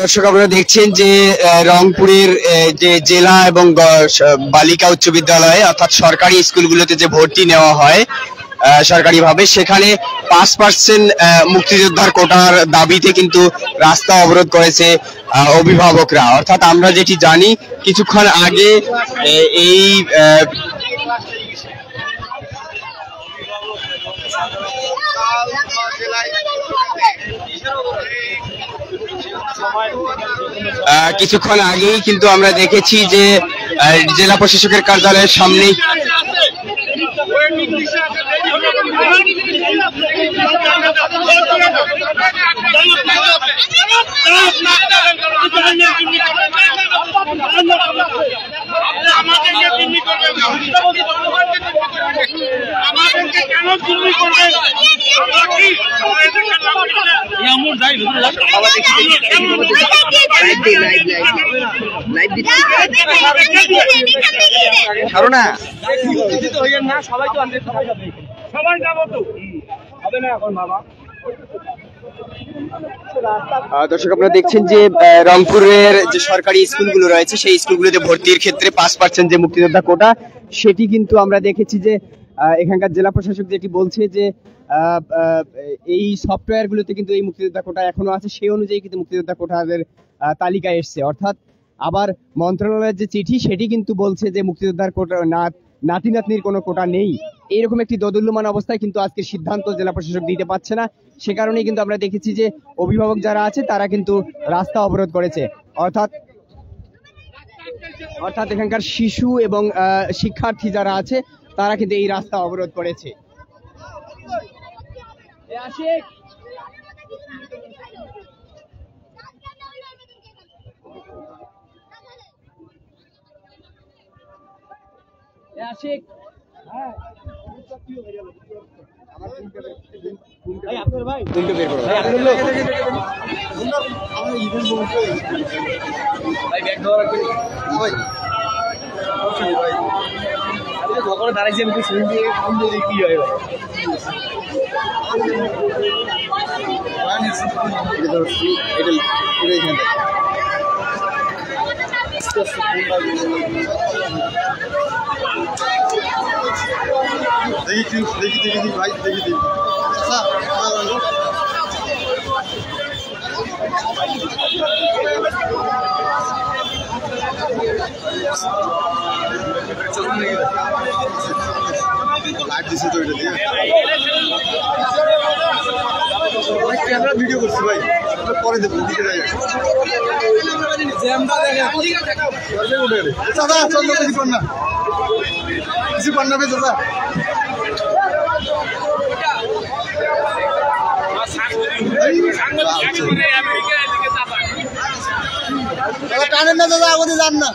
দর্শক আপনারা দেখছেন যে রংপুরের যে জেলা এবং বালিকা উচ্চ বিদ্যালয়ে অর্থাৎ সরকারি স্কুলগুলোতে যে ভর্তি নেওয়া হয় সরকারিভাবে, সেখানে 5% মুক্তিযোদ্ধার কোটার দাবিতে কিন্তু রাস্তা অবরোধ করেছে অভিভাবকরা। অর্থাৎ আমরা যেটি জানি কিছুক্ষণ আগে এই কিছুক্ষণ আগেই কিন্তু আমরা দেখেছি যে জেলা প্রশাসকের কার্যালয়ের সামনে দর্শক আপনারা দেখছেন যে রংপুরের যে সরকারি স্কুলগুলো রয়েছে সেই স্কুলগুলোতে ভর্তির ক্ষেত্রে 5% যে মুক্তিযোদ্ধা কোটা, সেটি কিন্তু আমরা দেখেছি যে এখানকার জেলা প্রশাসক যেটি বলছে যে এই সফটওয়্যারগুলোতে কিন্তু এই মুক্তিযোদ্ধা কোটা এখনো আছে, সেই অনুযায়ী কিন্তু মুক্তিযোদ্ধা কোটাদের তালিকায় এসছে। অর্থাৎ আবার মন্ত্রণালয়ের যে চিঠি সেটি কিন্তু বলছে যে মুক্তিযোদ্ধার কোটা নাতি নাতনির কোনো কোটা নেই। এইরকম একটি দোদুল্যমান অবস্থায় কিন্তু আজকে সিদ্ধান্ত জেলা প্রশাসক দিতে পারছে না। সে কারণেই কিন্তু আমরা দেখেছি যে অভিভাবক যারা আছে তারা কিন্তু রাস্তা অবরোধ করেছে। অর্থাৎ এখানকার শিশু এবং শিক্ষার্থী যারা আছে তারা কিন্তু এই রাস্তা অবরোধ করেছে। দেখি ভাই দেখি ক্যামেরা ভিডিও করছি ভাই, পরে দেবো দাদা। চন্দ্র কিছু কর না, কিছু কর না দাদা। টানেন না দাদা, আমাদের যান না।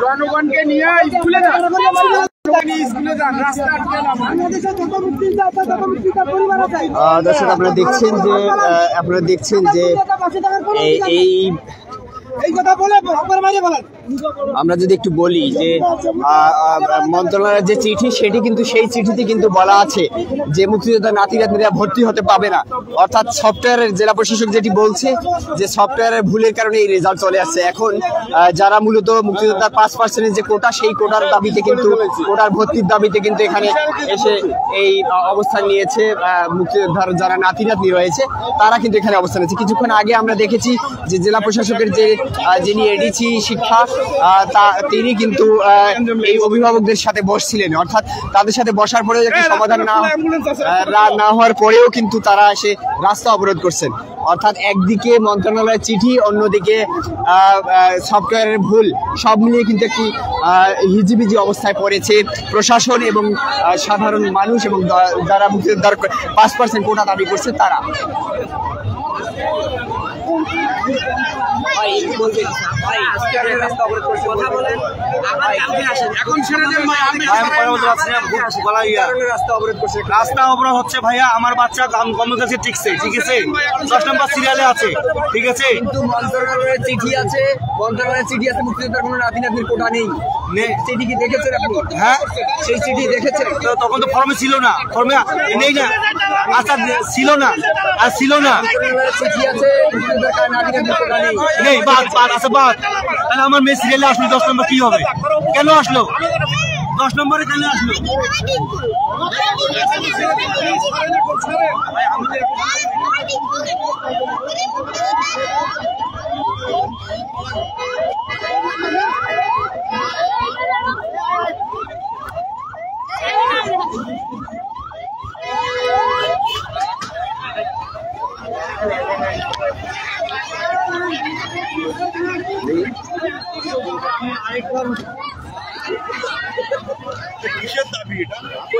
জনগণকে নিয়ে স্কুলে যান, স্কুলে যান, রাস্তা দর্শক আপনারা দেখছেন যে এই আমরা যদি একটু বলি যে মন্ত্রণালয়ের যে চিঠি সেটি কিন্তু সেই চিঠিতে কিন্তু বলা আছে যে মুক্তিযোদ্ধা নাতি নাতনিরা ভর্তি হতে পাবে না। অর্থাৎ সফটওয়্যারের জেলা প্রশাসক যেটি বলছে যে সফটওয়্যারের ভুলের কারণে এই রেজাল্ট চলে আসছে। এখন যারা মূলত মুক্তিযোদ্ধার 5% যে কোটা, সেই কোটার দাবিতে কিন্তু কোটার ভর্তির দাবিতে কিন্তু এখানে এসে এই অবস্থান নিয়েছে মুক্তিযোদ্ধার যারা নাতি নাতনি রয়েছে তারা কিন্তু এখানে অবস্থান নিয়েছে। কিছুক্ষণ আগে আমরা দেখেছি যে জেলা প্রশাসকের যিনি এডিসি শিক্ষা তিনি কিন্তু এই অভিভাবকদের সাথে বসছিলেন। অর্থাৎ তাদের সাথে বসার পরেও একটি সমাধান না হওয়ার পরেও কিন্তু তারা এসে রাস্তা অবরোধ করছেন। অর্থাৎ একদিকে মন্ত্রণালয়ের চিঠি, অন্যদিকে সফটওয়্যারের ভুল, সব মিলিয়ে কিন্তু একটি হিজিবিজি অবস্থায় পড়েছে প্রশাসন এবং সাধারণ মানুষ এবং যারা মুক্তিযোদ্ধার 5% কোটা দাবি করছে তারা। রাস্তা অবরোধ হচ্ছে ভাইয়া, আমার বাচ্চা কর্মচারী টিকছে, ঠিক আছে, 10 নম্বর সিরিয়ালে আছে, ঠিক আছে, কিন্তু মন্ত্রণালয়ের চিঠি আছে, মুক্তিযোদ্ধার কোনো নাতি-নাতনির কোটা নেই। চিঠি কি দেখেছেন আপনি? হ্যাঁ, সেই চিঠি দেখেছেন? তখন তো ফর্মে ছিল না, ফর্মে নেই না, আচ্ছা ছিল না, আর ছিল না, চিঠি আছে, মুক্তিযোদ্ধার নাতি-নাতনির কোটা নেই। নেই, বাদ আছে, বাদ। তাহলে আমার মেয়ে সিরিয়ালে আসলো 10 নম্বর, কি হবে? কেন আসলো 10 নম্বরে? কেন আসলো?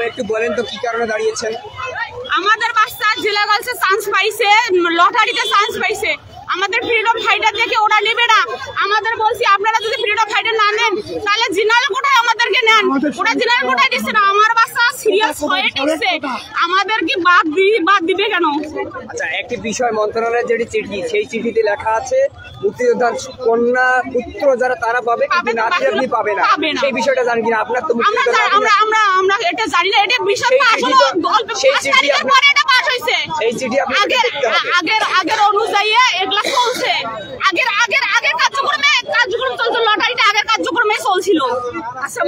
একটু বলেন তো কি কারণে দাঁড়িয়েছেন? আমাদের বাচ্চা জেলা গার্লসে চান্স পাইছে, লটারিতে চান্স পাইছে। আমাদের ফ্রিডম ফাইটার দেখে ওরা নেবে না। আমাদের বলছি আপনারা যদি ফ্রিডম ফাইটার না নেন তাহলে জেনারেল কোটায় আমাদেরকে নেন। ওরা জেনারেল কোটায় দিচ্ছে না। আমার বাচ্চা সিরিয়াস হয়ে টিকছে, আমাদেরকে বাদ দিবে কেন? আচ্ছা, একটি বিষয়, মন্ত্রণালয়ের যেটি চিঠি, সেই চিঠিতে লেখা আছে মুক্তিযোদ্ধার কন্যা পুত্র যারা তারা পাবে, কিন্তু নাতি-নাতনি পাবে না। সেই বিষয়টা জানেন কিনা? আপনার তো আমরা এটা জানি না। এটা বিষয় পাস হলো গল্প 5 তারিখের পরে এটা পাস হইছে। এই চিঠি আপনাকে দেখতে হবে। আগের অনুযায়ী এগুলা চলছে। আগের কার্যক্রম চলছে, লটারিটা আগের কার্যক্রমে চলছিল। আচ্ছা,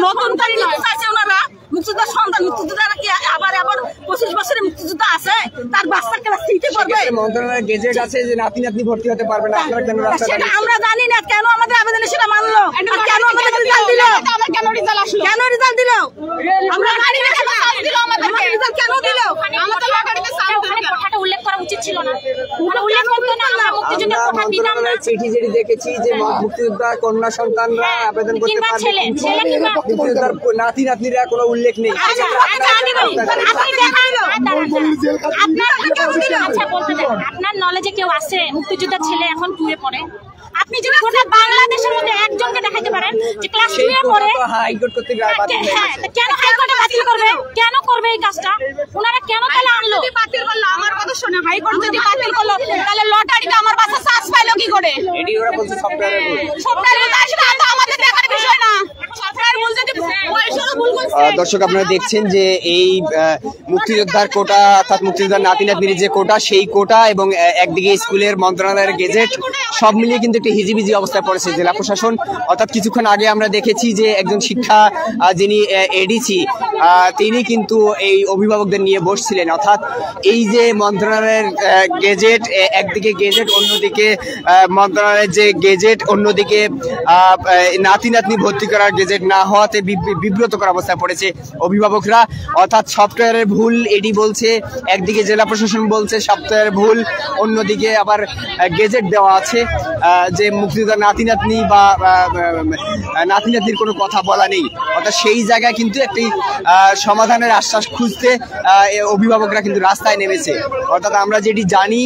নতুন তারিখ চাইছে ওনারা। মুক্তিযোদ্ধার সন্তান, মুক্তিযোদ্ধারা কি আবার 25 বছরের মুক্তিযোদ্ধা আছে, তার বাচ্চার কেন দিতে পারবে? মন্ত্রণালয়ের গেজেট আছে যে নাতি-নাতনি ভর্তি হতে পারবে না। আপনারা কেন রাস্তায় সেটা আমরা জানি না। কেন আমাদের আবেদনে সেটা মানলো? কেন আমাদের রেজাল্ট দিল? কেন রেজাল্ট আসলো? কেন রেজাল্ট দিল? আমরা জানি না কেন চান্স দিল আমাদেরকে। রেজাল্ট কেন দিল? আমাদের লটারিতে চান্স দিল। কথাটা উল্লেখ করা উচিত ছিল না। ওটা উল্লেখ করতে না, আমরা মুক্তিযোদ্ধার কথা দিতাম না। চিঠি যেটি দেখেছি যে মুক্তিযোদ্ধার কন্যা সন্তানরা আবেদন করতে পারবে, মুক্তিযোদ্ধার নাতি-নাতনিরা কোনো উল্লেখ নেই। আপনার নলেজে কেউ আছে মুক্তিযোদ্ধার ছেলে এখন 2 এ পড়ে? আপনি যদি গোটা বাংলাদেশের মধ্যে একজনকে দেখাতে পারেন যে ক্লাস 2 এ পড়ে, হাইকোর্ট করতে কেন হাইকোর্টে বাতিল করবে? কেন করবে এই কাজটা? ওনারা কেন তাহলে আনলো? বাতিল করলো, আমার কথা শুনে, হাইকোর্ট যদি বাতিল করলো তাহলে লটারিতে আমার বাচ্চা চান্স পাইলো কি করে? এডি ওরা বলছে সফটওয়্যারের ভুল। সফটওয়্যারের আসলে আমাদের দেখার বিষয় না। সফটওয়্যার ভুল যদি পয়সারও ভুল করছে। দর্শক, আপনারা দেখছেন যে এই মুক্তিযোদ্ধার কোটা, অর্থাৎ মুক্তিযোদ্ধার নাতি-নাতনির যে কোটা, সেই কোটা এবং একদিকে স্কুলের মন্ত্রণালয়ের গেজেট, সব মিলিয়ে কিন্তু একটি হিজিবিজি অবস্থায় পড়েছে জেলা প্রশাসন। অর্থাৎ কিছুক্ষণ আগে আমরা দেখেছি যে একজন শিক্ষা যিনি এডিসি, তিনি কিন্তু এই অভিভাবকদের নিয়ে বসছিলেন। অর্থাৎ এই যে মন্ত্রণালয়ের গেজেট, একদিকে গেজেট, অন্যদিকে মন্ত্রণালয়ের যে গেজেট, অন্যদিকে নাতি-নাতনি ভর্তি করার গেজেট না হওয়াতে বিব্রতকর অবস্থায় পড়েছে অভিভাবকরা। অর্থাৎ সফটওয়্যারের ভুল এডি বলছে, একদিকে জেলা প্রশাসন বলছে সফটওয়্যারের ভুল, অন্যদিকে আবার গেজেট দেওয়া আছে যে মুক্তিযোদ্ধার নাতি-নাতনি বা নাতি-নাতনির কোনো কথা বলা নেই। অর্থাৎ সেই জায়গায় কিন্তু একটি সমাধানের আশ্বাস খুঁজতে অভিভাবকরা কিন্তু রাস্তায় নেমেছে। অর্থাৎ আমরা যেটি জানি,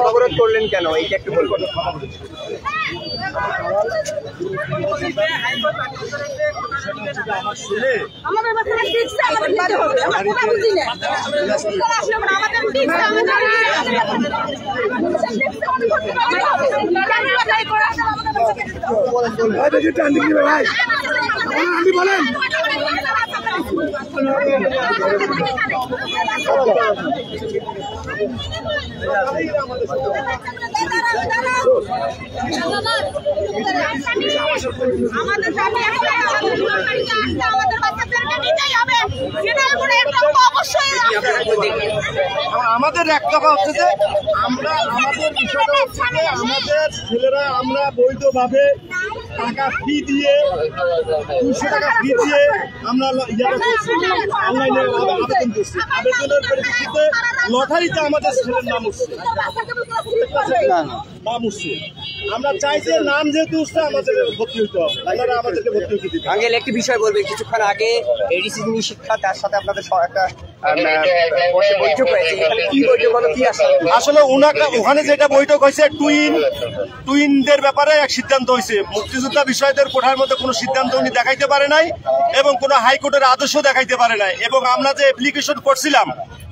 অবরোধ করলেন কেন? এইটা একটু বলবেন। আমাদের বাচ্চারা টিকছে, আমাদের নিতে হবে। আমরা কথা বুঝি না। আমাদের টিকছে, আমাদের দাবি একটাই, আমাদের বাচ্চাদেরকে নিতেই হবে। অবশ্যই আমাদের এক কথা হচ্ছে যে আমরা আমাদের বিষয়টা হচ্ছে যে আমাদের ছেলেরা আমরা বৈধভাবে টাকা ফি দিয়ে 200 টাকা ফি দিয়ে আমরা অনলাইনে আবেদন করছি। আবেদনের পরিপ্রেক্ষিতে লটারিতে আমাদের ছেলের নাম উঠছে, আমরা চাই যে নাম যেহেতু উঠছে আমাদের ভর্তি হইতে হবে, আপনারা আমাদেরকে ভর্তি হতে দিতে। আঙ্কেল একটি বিষয় বলবেন, কিছুক্ষণ আগে এডিসি যিনি শিক্ষা তার সাথে আপনাদের একটা বৈঠক হয়েছে, কি বৈঠক হলো, কি আসলে ওখানে যেটা বৈঠক হয়েছে টুইনদের ব্যাপারে এক সিদ্ধান্ত হয়েছে। মুক্তিযোদ্ধা বিষয়দের কোঠার মধ্যে কোনো সিদ্ধান্ত উনি দেখাইতে পারে নাই এবং কোনো হাইকোর্টের আদেশ দেখাইতে পারে নাই। এবং আমরা যে অ্যাপ্লিকেশন করছিলাম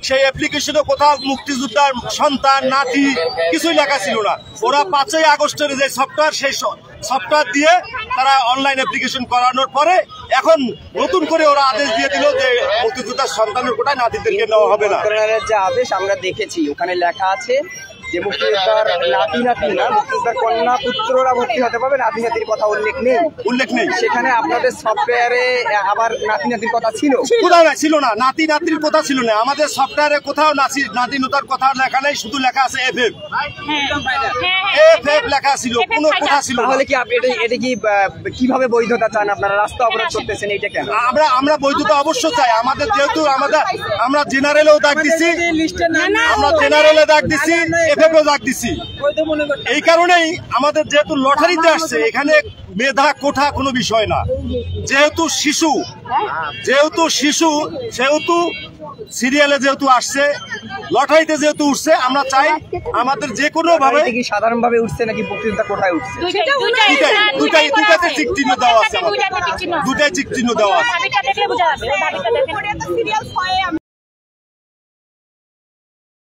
সেই অ্যাপ্লিকেশনে কোথাও মুক্তিযোদ্ধার সন্তান নাতি কিছুই লেখা ছিল না। ওরা 5ই আগস্টের যে সফটওয়্যার সেই সফটওয়্যার দিয়ে তারা অনলাইন অ্যাপ্লিকেশন করানোর পরে এখন নতুন করে ওরা আদেশ দিয়ে দিল যে মুক্তিযোদ্ধার সন্তানের কোটায় নাতিদেরকে নেওয়া হবে না। যে আদেশ আমরা দেখেছি ওখানে লেখা আছে যে মুক্তিযোদ্ধার নাতি নাতি না, মুক্তিযোদ্ধার কন্যা পুত্ররা ভর্তি হতে পারবে, নাতি নাতির কথা উল্লেখ নেই। সেখানে আপনাদের সফটওয়্যারে আবার নাতি নাতির কথা ছিল? কোথাও ছিল না, নাতি নাতির কথা ছিল না। আমাদের সফটওয়্যারে কোথাও নাতি নাতার কথা লেখা নেই, শুধু লেখা আছে এফএফ লেখা ছিল, কোনো কথা ছিল। তাহলে কি আপনি এটা কি কিভাবে বৈধতা চান? আপনারা রাস্তা অবরোধ করতেছেন, এইটা কেন? আমরা বৈধতা অবশ্য চাই। আমাদের যেহেতু আমরা জেনারেলেও ডাক দিচ্ছি, আমরা জেনারেলে ডাক দিচ্ছি, এফএফও ডাক দিচ্ছি। এই কারণেই আমাদের যেহেতু লটারিতে আসছে, এখানে মেধা কোঠা কোনো বিষয় না। যেহেতু শিশু সেহেতু সিরিয়ালে যেহেতু আসছে, লটারিতে যেহেতু উঠছে, আমরা চাই আমাদের যে কোনো ভাবে সাধারণ ভাবে উঠছে নাকি মুক্তিযোদ্ধা কোঠায় উঠছে, দুটাতে চিক চিহ্ন দেওয়া আছে, দুটাই চিক চিহ্ন দেওয়া আছে।